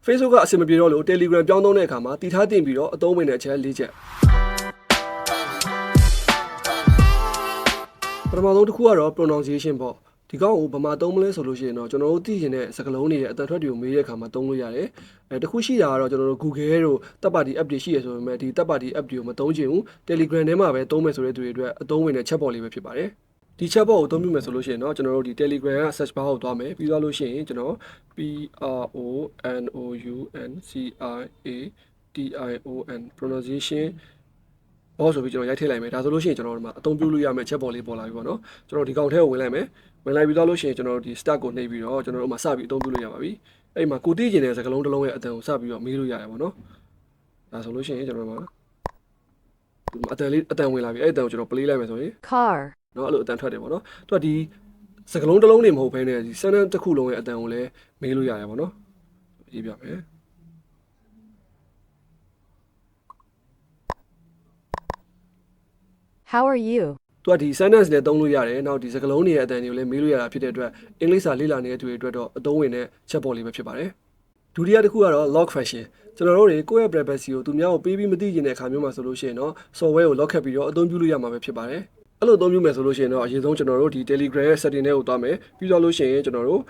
Facebook ကအဆင်မပြေတော့လို့ Telegram ပြောင်းသုံးတဲ့အခါမှာတည်ထားတင်ပြီးတော့အသုံးဝင်တဲ့အချက်၄ချက်ပထမဆုံးတစ်ခုကတော့ pronunciation ပေါ့ဒီကောင်ကိုဗမာသုံးမလဲဆိုလို့ရှိရင်တော့ကျွန်တော်တို့သိချင်တဲ့စကားလုံးတွေရဲ့အတန်ထွက်တွေကိုမေးတဲ့အခါမှာသုံးလို့ရတယ်တခုရှိတာကတော့ကျွန်တော်တို့ Google တို့တပ်ပါတီ app တွေရှိရဆိုပေမဲ့ဒီတပ်ပါတီ app တွေကိုမသုံးချင်ဘူး Telegram ထဲမှာပဲသုံးမယ်ဆိုတဲ့သူတွေအတွက်အသုံးဝင်တဲ့ chatbot လေးပဲဖြစ်ပါတယ်ဒီ chatbot ကိုအသုံးပြုမယ်ဆိုလို့ရှိရင်တော့ကျွန်တော်တို့ဒီ Telegram က search bar ကိုသွားမယ်ပြီးသွားလို့ရှိရင်ကျွန်တော် pronunciation pronunciationဘောဆိုပြီးကျွန်တော်ရိုက်ထည့်လိုက်မယ်ဒါဆိုလို့ရှိရင်ကျွန်တော်တို့မှာအသုံးပြုလို့ရမယ့် chatbot လေးပေါ်လာပြီပေါ့နော်ကျွန်တော်ဒီကောင်ထဲကိုဝင်လိုက်မယ်ဝင်လိုက်ပြီးတော့လို့ရှိရင်ကျွန်တော်တို့ဒီ start ကိုနှိပ်ပြီးတော့ကျွန်တော်တို့မှာစပြီးအသုံးပြုလို့ရပါပြီအဲ့မှာကိုသိကျင်တဲ့စကားလုံးတစ်လုံးရဲ့အတန်ကိုစပြီးတော့မေးလို့ရတယ်ပေါ့နော်ဒါဆိုလို့ရှိရင်ကျွန်တော်တို့မှာအတန်ဝင်လာပြီအဲ့အတန်ကိုကျွန်တော် play လိုက်မယ်ဆိုရင် car နော်အဲ့လိုအတန်ထွက်တယ်ပေါ့နော်သူကဒီစကားလုံးတစ်လုံးနေမဟုတ်ဘဲနဲ့ဒီ sentence တစ်ခုလုံးရဲ့အတန်ကိုလည်းမေးလို့ရတယ်ပေါ့နော်ရေးပြမယ်How are you? သူကဒီ sentence လည်းသုံးလို့ရတယ်နောက်ဒီစကားလုံးတွေရဲ့အတန်တွေကိုလည်းမေးလို့ရတာဖြစ်တဲ့အတွက်အင်္ဂလိပ်စာလေ့လာနေတဲ့သူတွေအတွက်တော့အသုံးဝင်တဲ့ chatbot လေးပဲဖြစ်ပါတယ်ဒုတိယတစ်ခုကတော့ lock function ကျွန်တော်တို့တွေကိုယ့်ရဲ့ privacy ကိုသူများကိုပေးပြီးမသိချင်တဲ့အခါမျိုးမှာဆိုလို့ရှိရင်တော့ software ကို lock ခတ်ပြီးတော့အသုံးပြုလို့ရမှာပဲဖြစ်ပါတယ်အဲ့လိုအသုံးပြုမယ်ဆိုလို့ရှိရင်တော့အရင်ဆုံးကျွန်တော်တို့ဒီ Telegram ရဲ့ setting တွေကိုသွားမယ်ပြီးတော့လို့ရှိရင်ကျွန်တော်တို့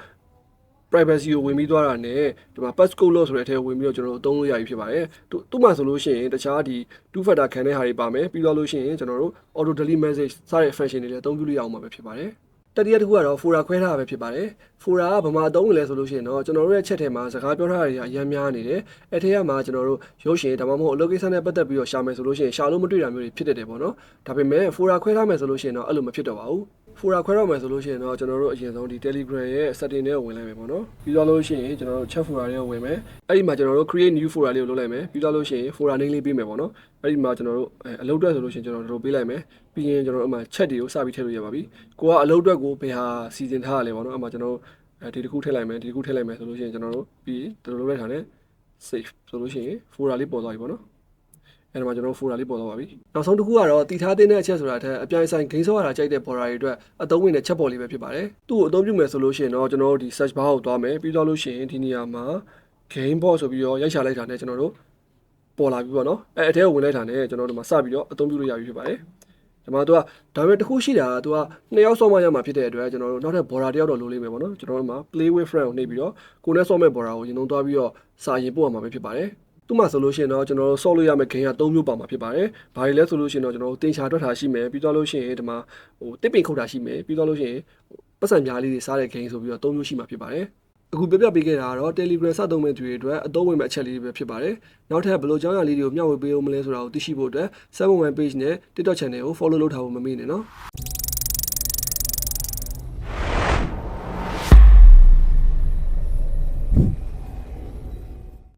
privacy ကိုဝင်ပြီးသွားတာနဲ့ဒီမှာ passcode လို့ဆိုတဲ့အထဲဝင်ပြီးတော့ကျွန်တော်တို့အသုံးလို့ရပြီဖြစ်ပါတယ်သူ့မှာဆိုလို့ရှိရင်တခြားဒီ two factor ခံတဲ့ဟာတွေပါမယ်ပြီးတော့လို့ရှိရင်ကျွန်တော်တို့ auto delete message စတဲ့ function တွေလည်းအသုံးပြုလို့ရအောင်မှာပဲဖြစ်ပါတယ်တတိယတစ်ခုကတော့ fora ခွဲထားတာပဲဖြစ်ပါတယ် fora ကဘာမှအသုံးဝင်လဲဆိုလို့ရှိရင်တော့ကျွန်တော်တို့ရဲ့ chat ထဲမှာစကားပြောထားတာတွေအများများနေတယ်အဲ့ထဲမှာကျွန်တော်တို့ရုပ်ရှင်ဒါမှမဟုတ် location နဲ့ပတ်သက်ပြီးတော့ရှာမယ်ဆိုလို့ရှိရင်ရှာလို့မတွေ့တာမျိုးတွေဖြစ်တတ်တယ်ပေါ့နော်ဒါပေမဲ့ fora ခွဲထားမယ်ဆိုလို့ရှိရင်တော့အဲ့လိုမဖြစ်တော့ပါဘူး fora ခွဲတော့မယ်ဆိုလို့ရှိရင်တော့ကျွန်တော်တို့အရင်ဆုံးဒီ Telegram ရဲ့ setting တွေကိုဝင်လိုက်မယ်ပေါ့နော်ပြီးတော့လို့ရှိရင်ကျွန်တော်တို့ chat fora တွေကိုဝင်မယ်အဲ့ဒီမှာကျွန်တော်တို့ create new fora လေးကိုလုပ်လိုက်မယ်ပြီးတော့လို့ရှိရင် fora name လေးပေးမယ်ပေါ့နော်အဲ့ဒီမှာကျွန်တော်တို့အလုပ်အတွက်ဆိုလို့ရှိရင်ကျွန်တော်တို့ပေးလိုက်မယ်ပြီးရင်ကျွန်တော်တို့အမှ chat တွေကိုစပြီးထည့်လို့ရပါပြီကိုကအလုပ်အတွက်ကိုဘယ်ဟာစီစဉ်ထားရလဲပေါ့နော်အမှကျွန်တော်တို့ဒီတစ်ခုထည့်လိုက်မယ်ဒီတစ်ခုထည့်လိုက်မယ်ဆိုလို့ရှိရင်ကျွန်တော်တို့ပြီးတော်တော်လုပ်လိုက်တာနဲ့ save ဆိုလို့ရှိရင် fora လေးပေါ်သွားပြီပေါ့နော်အဲ့ဒါမှကျွန်တော် folder လေးပေါ်သွားပါပြီနောက်ဆုံးတစ်ခုကတော့တည်ထားတဲ့အချက်ဆိုတာတဲ့အပြိုင်ဆိုင်ဂိမ်းဆော့ရတာကြိုက်တဲ့ border တွေအတွက်အသုံးဝင်တဲ့ chatbot လေးပဲဖြစ်ပါတယ်သူ့ကိုအသုံးပြုမယ်ဆိုလို့ရှိရင်တော့ကျွန်တော်တို့ဒီ search bar ကိုသွားမယ်ပြီးတော့လို့ရှိရင်ဒီနေရာမှာ game bot ဆိုပြီးတော့ရိုက်ရှာလိုက်တာနဲ့ကျွန်တော်တို့ပေါ်လာပြီပေါ့နော်အဲ့အထဲကိုဝင်လိုက်တာနဲ့ကျွန်တော်တို့မှာစပြီးတော့အသုံးပြုလို့ရပြီဖြစ်ပါတယ်ဒီမှာသူကဒါပေမဲ့တစ်ခုရှိတာကသူကနှစ်ယောက်ဆော့မှရမှာဖြစ်တဲ့အတွက်ကျွန်တော်တို့နောက်ထပ် border တစ်ယောက်တော့လိုလိမ့်မယ်ပေါ့နော်ကျွန်တော်တို့မှာ play with friend ကိုနှိပ်ပြီးတော့ကိုယ်နဲ့ဆော့မဲ့ border ကိုရင်သုံးသွားပြီးတော့စာရင်ပို့ရမှာပဲဖြစ်ပါတယ်သူ့မှာဆိုလို့ရှိရင်တော့ကျွန်တော်တို့ဆော့လို့ရမယ့် gain က3မျိုးပါမှာဖြစ်ပါတယ်။ဘာတွေလဲဆိုလို့ရှိရင်တော့ကျွန်တော်တို့တင်ချာတွက်တာရှိမယ်ပြီးတော့လို့ရှိရင်ဒီမှာတစ်ပင်ခုတ်တာရှိမယ်ပြီးတော့လို့ရှိရင်ပတ်စံများလေးတွေစားတဲ့ gain ဆိုပြီးတော့3မျိုးရှိမှာဖြစ်ပါတယ်။အခုပြပြပေးခဲ့တာကတော့ Telegram စသုံးမဲ့သူတွေအတွက်အသုံးဝင်မဲ့အချက်လေးတွေပဲဖြစ်ပါတယ်။နောက်ထပ်ဘယ်လိုကြောင်းရာလေးတွေကိုမျှဝေပေးအောင်မလဲဆိုတာကိုသိရှိဖို့အတွက်711 page နဲ့ TikTok channel ကို follow လုပ်ထားဖို့မမေ့နဲ့နော်။